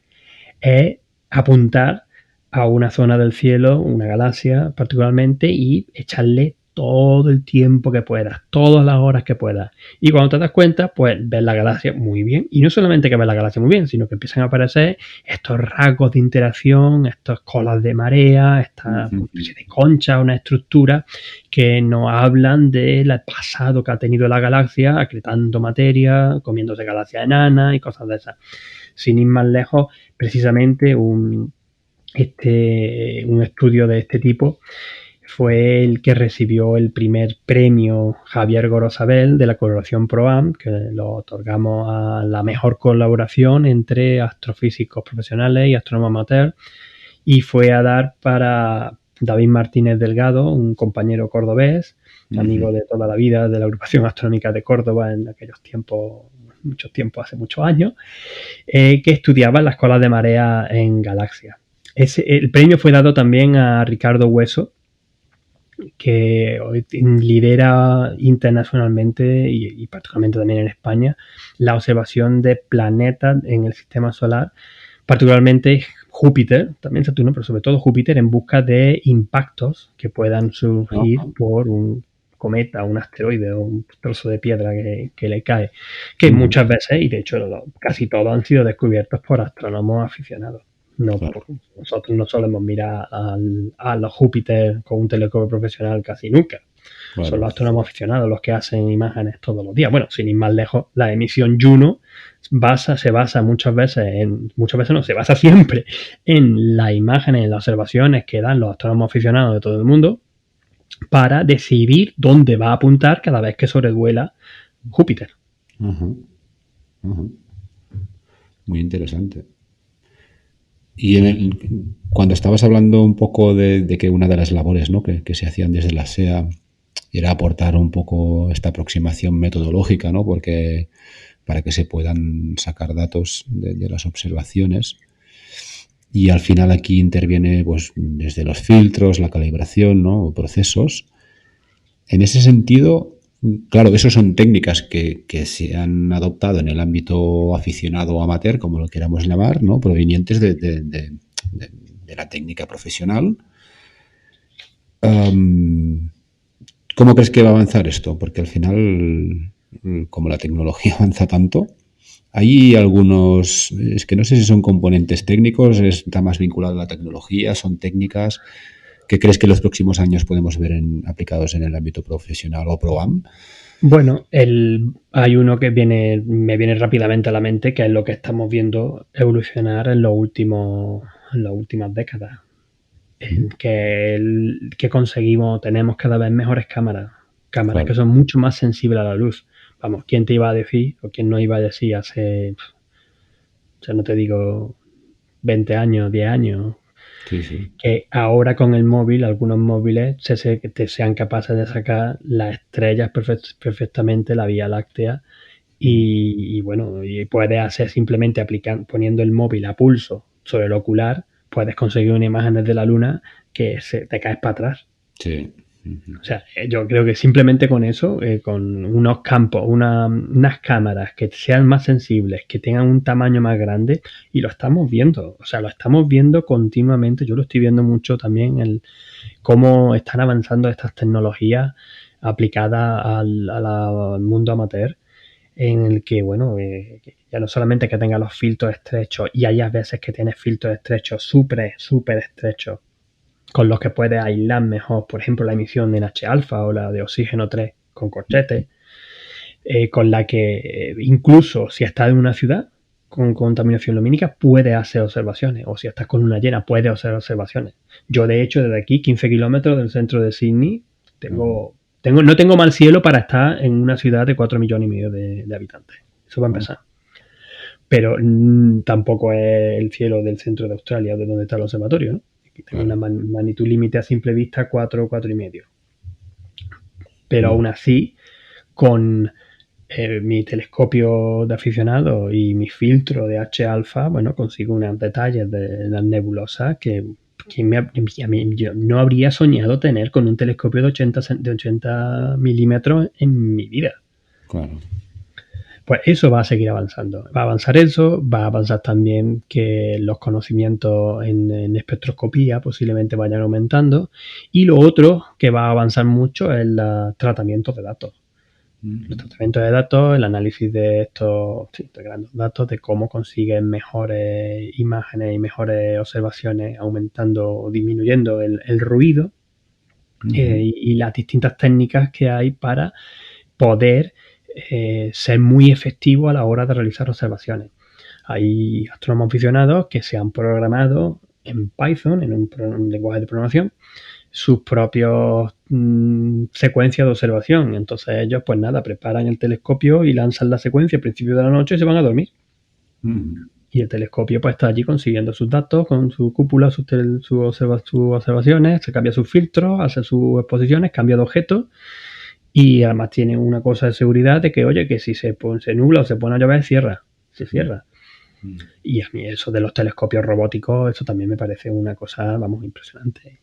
es apuntar a una zona del cielo, una galaxia particularmente, y echarle todo el tiempo que puedas, todas las horas que puedas. Y cuando te das cuenta, pues ves la galaxia muy bien. Y no solamente que ves la galaxia muy bien, sino que empiezan a aparecer estos rasgos de interacción, estas colas de marea, estas especies de conchas, una estructura que nos hablan del pasado que ha tenido la galaxia, acretando materia, comiéndose galaxias enanas y cosas de esas. Sin ir más lejos, precisamente un estudio de este tipo fue el que recibió el primer premio Javier Gorosabel de la colaboración ProAm, que lo otorgamos a la mejor colaboración entre astrofísicos profesionales y astrónomos amateurs, y fue a dar para David Martínez Delgado, un compañero cordobés, amigo de toda la vida de la agrupación astronómica de Córdoba en aquellos tiempos, hace muchos años, que estudiaba las colas de marea en galaxias. El premio fue dado también a Ricardo Hueso, que hoy lidera internacionalmente y particularmente también en España la observación de planetas en el sistema solar, particularmente Júpiter, también Saturno, pero sobre todo Júpiter, en busca de impactos que puedan surgir por un cometa, un asteroide o un trozo de piedra que le cae, que muchas veces, y de hecho casi todos han sido descubiertos por astrónomos aficionados. Nosotros no solemos mirar a los Júpiter con un telescopio profesional casi nunca. Claro. Son los astrónomos aficionados los que hacen imágenes todos los días. Bueno, sin ir más lejos, la emisión Juno se basa siempre en las imágenes, en las observaciones que dan los astrónomos aficionados de todo el mundo para decidir dónde va a apuntar cada vez que sobrevuela Júpiter. Muy interesante. Y cuando estabas hablando un poco de que una de las labores, ¿no?, que se hacían desde la SEA era aportar un poco esta aproximación metodológica, ¿no?, porque para que se puedan sacar datos de las observaciones, y al final aquí interviene pues desde los filtros, la calibración, ¿no?, procesos. En ese sentido, claro, eso son técnicas que se han adoptado en el ámbito aficionado o amateur, como lo queramos llamar, ¿no?, provenientes de la técnica profesional. ¿Cómo crees que va a avanzar esto? Porque al final, como la tecnología avanza tanto, hay algunos, es que no sé si son componentes técnicos, está más vinculado a la tecnología, son técnicas. ¿Qué crees que en los próximos años podemos ver aplicados en el ámbito profesional o ProAm? Bueno, hay uno que me viene rápidamente a la mente, que es lo que estamos viendo evolucionar en las últimas décadas. Que tenemos cada vez mejores cámaras claro, que son mucho más sensibles a la luz. Vamos, ¿quién te iba a decir o quién no iba a decir hace, no te digo 20 años, 10 años, sí, que ahora con el móvil, algunos móviles sean capaces de sacar las estrellas perfectamente, la Vía Láctea, y bueno, y puedes hacer simplemente poniendo el móvil a pulso sobre el ocular, puedes conseguir una imagen desde la Luna que te caes para atrás. Sí. O sea, yo creo que simplemente con eso, con unos campos, unas cámaras que sean más sensibles, que tengan un tamaño más grande, y lo estamos viendo, o sea, lo estamos viendo continuamente. Yo lo estoy viendo mucho también, cómo están avanzando estas tecnologías aplicadas al mundo amateur, en el que, bueno, ya no solamente que tenga los filtros estrechos, y hay veces que tienes filtros estrechos súper estrechos, con los que puedes aislar mejor, por ejemplo, la emisión de NH-alfa o la de oxígeno 3 con corchetes, con la que incluso si estás en una ciudad con contaminación lumínica puedes hacer observaciones, o si estás con luna llena puedes hacer observaciones. Yo, de hecho, desde aquí, 15 kilómetros del centro de Sydney, no tengo mal cielo para estar en una ciudad de 4,5 millones de habitantes. Eso va a empezar. Pero tampoco es el cielo del centro de Australia, de donde está el observatorio, ¿no? Tengo una magnitud límite a simple vista 4,5. Pero aún así, con mi telescopio de aficionado y mi filtro de H-alfa, bueno, consigo unos detalles de las nebulosas que yo no habría soñado tener con un telescopio de 80 milímetros en mi vida. Claro. Pues eso va a seguir avanzando. Va a avanzar eso, va a avanzar también que los conocimientos en espectroscopía posiblemente vayan aumentando. Y lo otro que va a avanzar mucho es el tratamiento de datos. El tratamiento de datos, el análisis de estos grandes datos, de cómo consiguen mejores imágenes y mejores observaciones, aumentando o disminuyendo el ruido y las distintas técnicas que hay para poder ser muy efectivo a la hora de realizar observaciones. Hay astrónomos aficionados que se han programado en Python, en un lenguaje de programación, sus propios secuencias de observación. Entonces ellos, pues nada, preparan el telescopio y lanzan la secuencia al principio de la noche y se van a dormir. Y el telescopio pues está allí consiguiendo sus datos con su cúpula, sus observaciones, se cambia sus filtros, hace sus exposiciones, cambia de objetos. Y además tiene una cosa de seguridad de que, oye, que si se nubla o se pone a llover, se cierra. Y a mí eso de los telescopios robóticos, eso también me parece una cosa, vamos, impresionante.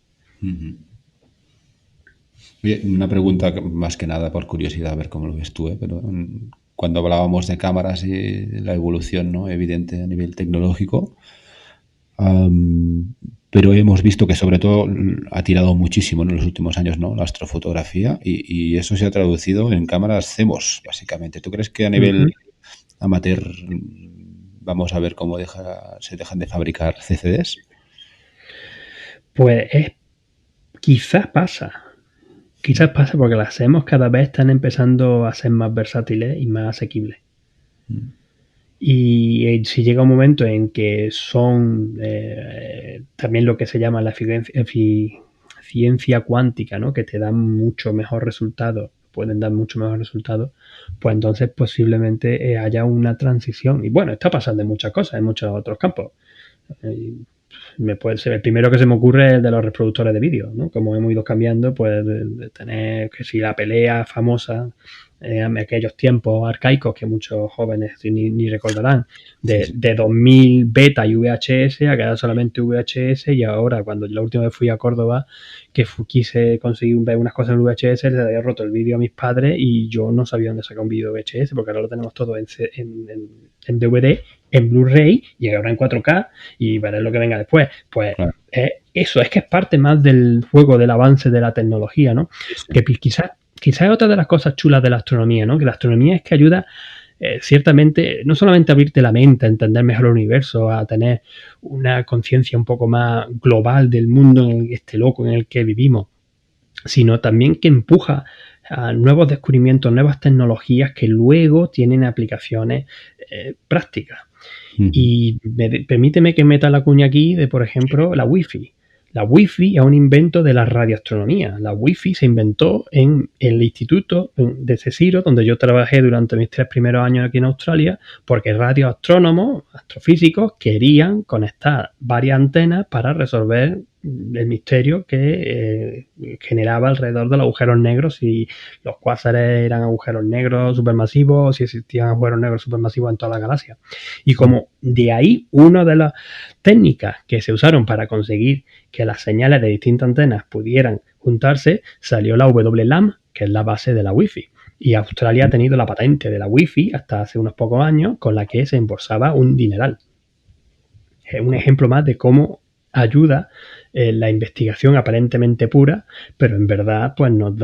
Oye, una pregunta más que nada por curiosidad, a ver cómo lo ves tú, pero cuando hablábamos de cámaras y la evolución, ¿no?, evidente a nivel tecnológico, pero hemos visto que sobre todo ha tirado muchísimo en los últimos años, ¿no?, la astrofotografía, y eso se ha traducido en cámaras CMOS, básicamente. ¿Tú crees que a nivel amateur vamos a ver cómo se dejan de fabricar CCDs? Pues quizás pasa porque las CMOS cada vez están empezando a ser más versátiles y más asequibles. Y si llega un momento en que son también lo que se llama la eficiencia cuántica, ¿no?, que te dan mucho mejor resultado, pueden dar mucho mejor resultado, pues entonces posiblemente haya una transición. Y bueno, está pasando en muchas cosas, en muchos otros campos. Puede ser el primero que se me ocurre es el de los reproductores de vídeo, ¿no? Como hemos ido cambiando, pues de tener que si la pelea famosa en aquellos tiempos arcaicos que muchos jóvenes ni recordarán, de 2000 beta y VHS a quedar solamente VHS, y ahora cuando la última vez fui a Córdoba que quise conseguir ver unas cosas en VHS, les había roto el vídeo a mis padres y yo no sabía dónde sacar un vídeo VHS porque ahora lo tenemos todo en DVD, en Blu-ray y ahora en 4K y veré lo que venga después. Pues claro. Eso es que es parte más del juego del avance de la tecnología, ¿no? Sí. Que quizás es otra de las cosas chulas de la astronomía, ¿no? Que la astronomía es que ayuda ciertamente, no solamente a abrirte la mente, a entender mejor el universo, a tener una conciencia un poco más global del mundo en este loco en el que vivimos, sino también que empuja a nuevos descubrimientos, nuevas tecnologías que luego tienen aplicaciones prácticas. Y permíteme que meta la cuña aquí de, por ejemplo, la Wi-Fi. La Wi-Fi es un invento de la radioastronomía. La Wi-Fi se inventó en el instituto de CSIRO, donde yo trabajé durante mis 3 primeros años aquí en Australia, porque radioastrónomos, astrofísicos, querían conectar varias antenas para resolver el misterio que generaba alrededor de los agujeros negros, si los cuásares eran agujeros negros supermasivos, si existían agujeros negros supermasivos en toda la galaxia. Y como de ahí una de las técnicas que se usaron para conseguir que las señales de distintas antenas pudieran juntarse, salió la WLAN, que es la base de la Wi-Fi. Y Australia ha tenido la patente de la Wi-Fi hasta hace unos pocos años, con la que se embolsaba un dineral. Es un ejemplo más de cómo ayuda la investigación aparentemente pura, pero en verdad pues nos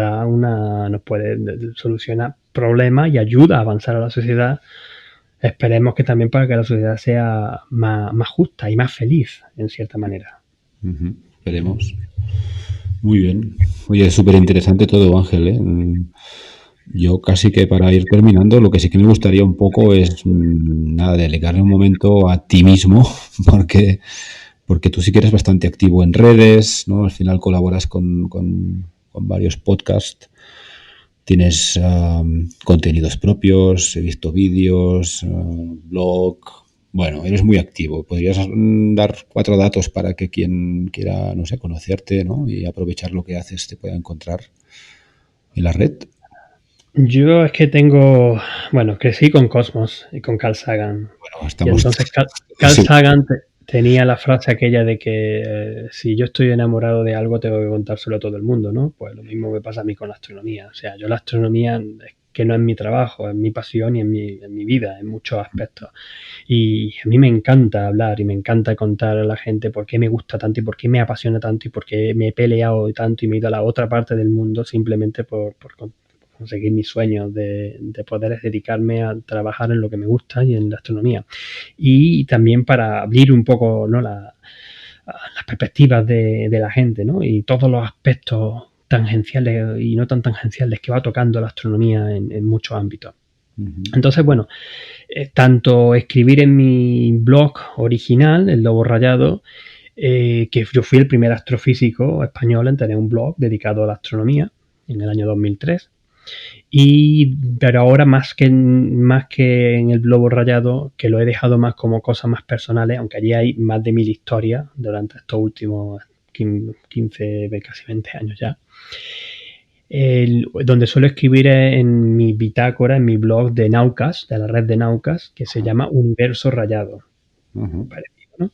puede solucionar problemas y ayuda a avanzar a la sociedad. Esperemos que también para que la sociedad sea más justa y más feliz, en cierta manera. Esperemos. Muy bien. Oye, es súper interesante todo, Ángel, ¿eh? Yo casi que para ir terminando, lo que sí que me gustaría un poco es dedicarle un momento a ti mismo, porque tú sí que eres bastante activo en redes, ¿no? Al final colaboras con varios podcasts, tienes contenidos propios, he visto vídeos, blog. Bueno, eres muy activo. ¿Podrías dar 4 datos para que quien quiera, no sé, conocerte, ¿no?, y aprovechar lo que haces te pueda encontrar en la red? Yo es que crecí con Cosmos y con Carl Sagan. Bueno, estamos... Y entonces Carl Sagan tenía la frase aquella de que si yo estoy enamorado de algo tengo que contárselo a todo el mundo, ¿no? Pues lo mismo me pasa a mí con la astronomía. O sea, yo la astronomía es que no es mi trabajo, es mi pasión y es mi vida en muchos aspectos. Y a mí me encanta hablar y me encanta contar a la gente por qué me gusta tanto y por qué me apasiona tanto y por qué me he peleado tanto y me he ido a la otra parte del mundo simplemente por conseguir mis sueños de poder dedicarme a trabajar en lo que me gusta y en la astronomía. Y también para abrir un poco, ¿no?, las perspectivas de la gente, ¿no?, y todos los aspectos tangenciales y no tan tangenciales que va tocando la astronomía en muchos ámbitos. Entonces, bueno, tanto escribir en mi blog original, El Lobo Rayado, que yo fui el primer astrofísico español en tener un blog dedicado a la astronomía en el año 2003. Pero ahora más que en el Lobo Rayado, que lo he dejado más como cosas más personales, aunque allí hay más de 1000 historias durante estos últimos 15, casi 20 años ya. Donde suelo escribir en mi bitácora, en mi blog de Naucas, de la red de Naucas, que se llama Universo Rayado. Parecido, ¿no?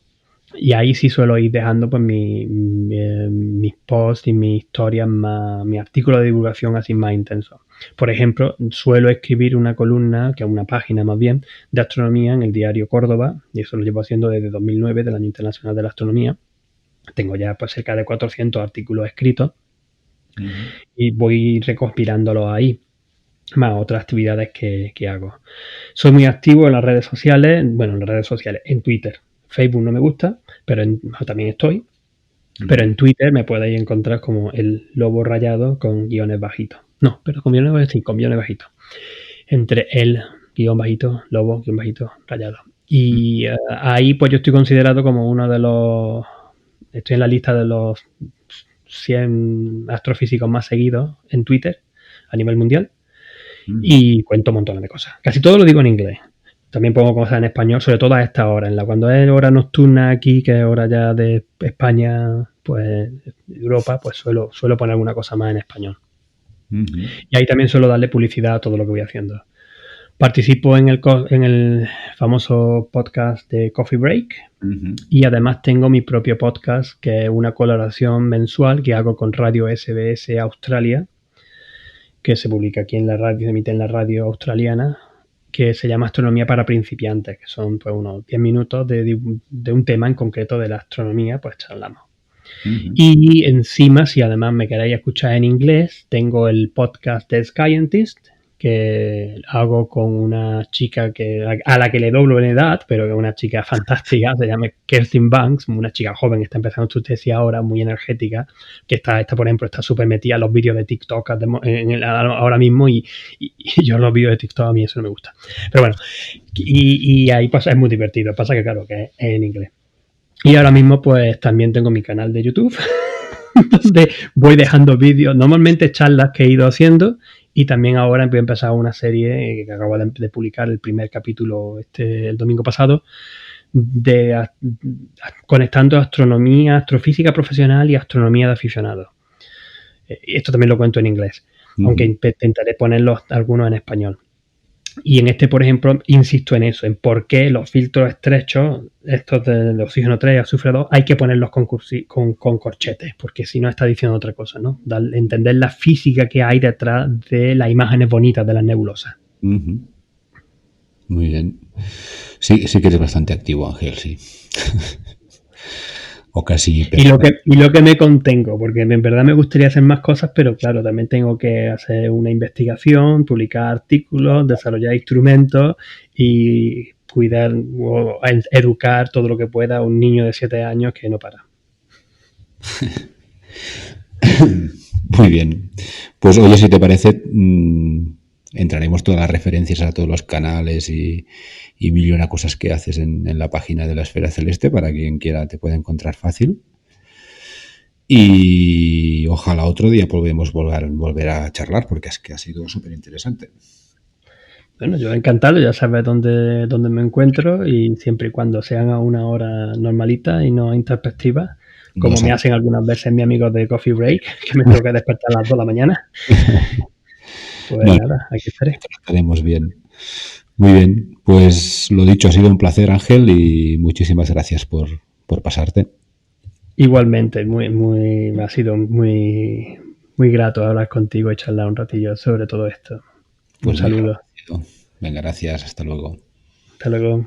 Y ahí sí suelo ir dejando pues mis posts y mis historias más, mi artículo de divulgación así más intenso. Por ejemplo, suelo escribir una columna, que es una página más bien, de astronomía en el diario Córdoba, y eso lo llevo haciendo desde 2009, del Año Internacional de la Astronomía. Tengo ya pues cerca de 400 artículos escritos y voy recompilándolos ahí, más otras actividades que hago. Soy muy activo en las redes sociales, en Twitter. Facebook no me gusta, pero también estoy. Pero en Twitter me podéis encontrar como El Lobo Rayado con guiones bajitos. No, pero con guiones bajitos. Entre el guión bajito, lobo, guión bajito, rayado. Y ahí pues yo estoy considerado como uno de los... Estoy en la lista de los 100 astrofísicos más seguidos en Twitter a nivel mundial. Y cuento un montón de cosas. Casi todo lo digo en inglés. También pongo cosas en español, sobre todo a esta hora. Cuando es hora nocturna aquí, que es hora ya de España, pues Europa, pues suelo poner alguna cosa más en español. Y ahí también suelo darle publicidad a todo lo que voy haciendo. Participo en el famoso podcast de Coffee Break y además tengo mi propio podcast, que es una colaboración mensual que hago con Radio SBS Australia, que se publica aquí en la radio, se emite en la radio australiana, que se llama Astronomía para Principiantes, que son pues unos 10 minutos de un tema en concreto de la astronomía, pues charlamos. Y encima, si además me queréis escuchar en inglés, tengo el podcast de Scientist, que hago con una chica a la que le doblo en edad, pero que es una chica fantástica, se llama Kerstin Banks, una chica joven, está empezando su tesis ahora, muy energética, que está por ejemplo, está súper metida en los vídeos de TikTok ahora mismo, y yo los vídeos de TikTok a mí eso no me gusta. Pero bueno, y ahí pasa, es muy divertido, pasa que claro, que es en inglés. Y ahora mismo pues también tengo mi canal de YouTube, donde voy dejando vídeos, normalmente charlas que he ido haciendo, y también ahora voy a empezar una serie que acabo de publicar el primer capítulo el domingo pasado, conectando astronomía, astrofísica profesional y astronomía de aficionados. Esto también lo cuento en inglés, aunque intentaré ponerlos algunos en español. Y en este, por ejemplo, insisto en eso, en por qué los filtros estrechos, estos del oxígeno 3 y azufre 2, hay que ponerlos con corchetes, porque si no está diciendo otra cosa, ¿no? Entender la física que hay detrás de las imágenes bonitas de las nebulosas. Muy bien. Sí que eres bastante activo, Ángel, sí. O casi. Y lo que me contengo, porque en verdad me gustaría hacer más cosas, pero claro, también tengo que hacer una investigación, publicar artículos, desarrollar instrumentos y cuidar o educar todo lo que pueda a un niño de 7 años que no para. Muy bien. Pues oye, si te parece, entraremos todas las referencias a todos los canales y mil y una cosas que haces en la página de la Esfera Celeste para quien quiera te pueda encontrar fácil. Y ojalá otro día podamos volver a charlar, porque es que ha sido súper interesante. Bueno, yo encantado, ya sabes dónde me encuentro, y siempre y cuando sean a una hora normalita y no introspectiva, como me hacen algunas veces mis amigos de Coffee Break, que me tengo que despertar a las 2 de la mañana. Pues nada, aquí estaré. Estaremos bien. Muy bien, pues lo dicho, ha sido un placer, Ángel, y muchísimas gracias por pasarte. Igualmente, me ha sido muy grato hablar contigo y charlar un ratillo sobre todo esto. Pues un saludo. Venga, gracias, hasta luego. Hasta luego.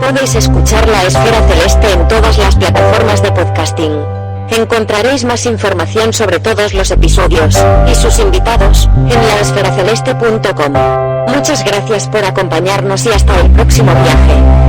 Podéis escuchar La Esfera Celeste en todas las plataformas de podcasting. Encontraréis más información sobre todos los episodios y sus invitados en laesferaceleste.com. Muchas gracias por acompañarnos y hasta el próximo viaje.